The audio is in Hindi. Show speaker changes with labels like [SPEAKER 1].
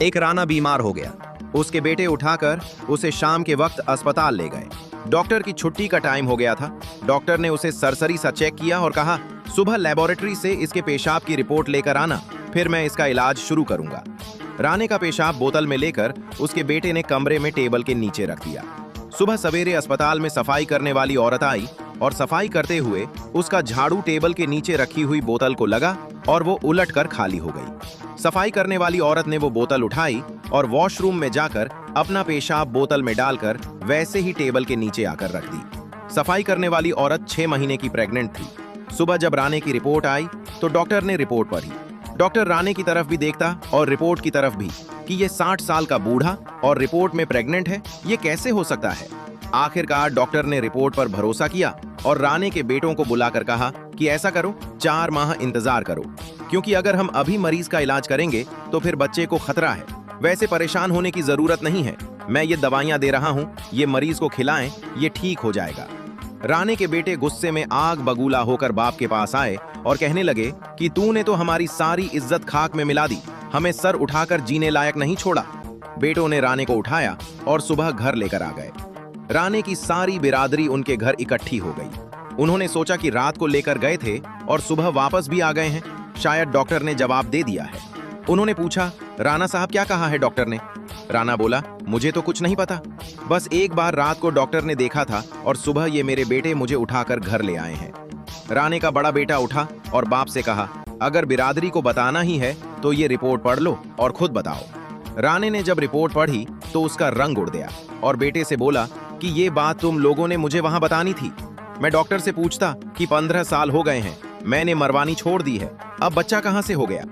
[SPEAKER 1] एक राना बीमार हो गया। उसके बेटे उठाकर उसे शाम के वक्त अस्पताल ले गए। डॉक्टर की छुट्टी का टाइम हो गया था। डॉक्टर ने उसे सरसरी सा चेक किया और कहा, सुबह लेबोरेटरी से इसके पेशाब की रिपोर्ट लेकर आना, फिर मैं इसका इलाज शुरू करूंगा। राने का पेशाब बोतल में लेकर उसके बेटे ने कमरे में टेबल के नीचे रख दिया। सुबह सवेरे अस्पताल में सफाई करने वाली औरत आई और सफाई करते हुए उसका झाड़ू टेबल के नीचे रखी हुई बोतल को लगा और वो उलटकर खाली हो गई। सफाई करने वाली औरत ने वो बोतल उठाई और वॉशरूम में जाकर अपना पेशाब बोतल में डालकर वैसे ही टेबल के नीचे आकर रख दी। सफाई करने वाली औरत 6 महीने की प्रेग्नेंट थी। सुबह जब राने की रिपोर्ट आई तो डॉक्टर ने रिपोर्ट पढ़ी। डॉक्टर राने की तरफ भी देखता और रिपोर्ट की तरफ भी कि ये 60 साल का बूढ़ा और रिपोर्ट में प्रेग्नेंट है, ये कैसे हो सकता है। आखिरकार डॉक्टर ने रिपोर्ट पर भरोसा किया और राने के बेटों को बुलाकर कहा कि ऐसा करो, 4 माह इंतजार करो, क्योंकि अगर हम अभी मरीज का इलाज करेंगे तो फिर बच्चे को खतरा है। वैसे परेशान होने की जरूरत नहीं है, मैं ये दवाइयां दे रहा हूं, ये मरीज को खिलाएं, ये ठीक हो जाएगा। राने के बेटे गुस्से में आग बगूला होकर बाप के पास आए और कहने लगे कि तूने तो हमारी सारी इज्जत खाक में मिला दी, हमें सर उठाकर जीने लायक नहीं छोड़ा। बेटों ने राने को उठाया और सुबह घर लेकर आ गए। राने की सारी बिरादरी उनके घर इकट्ठी हो गई। उन्होंने सोचा कि रात को लेकर गए थे और सुबह वापस भी आ गए हैं, शायद डॉक्टर ने जवाब दे दिया है। उन्होंने पूछा, राना साहब क्या कहा है डॉक्टर ने? राना बोला, मुझे तो कुछ नहीं पता, बस एक बार रात को डॉक्टर ने देखा था और सुबह ये मेरे बेटे मुझे उठाकर घर ले आए हैं। राने का बड़ा बेटा उठा और बाप से कहा, अगर बिरादरी को बताना ही है तो ये रिपोर्ट पढ़ लो और खुद बताओ। राने ने जब रिपोर्ट पढ़ी तो उसका रंग उड़ गया और बेटे से बोला कि ये बात तुम लोगों ने मुझे वहां बतानी थी। मैं डॉक्टर से पूछता कि 15 साल हो गए हैं, मैंने मरवानी छोड़ दी है, अब बच्चा कहां से हो गया।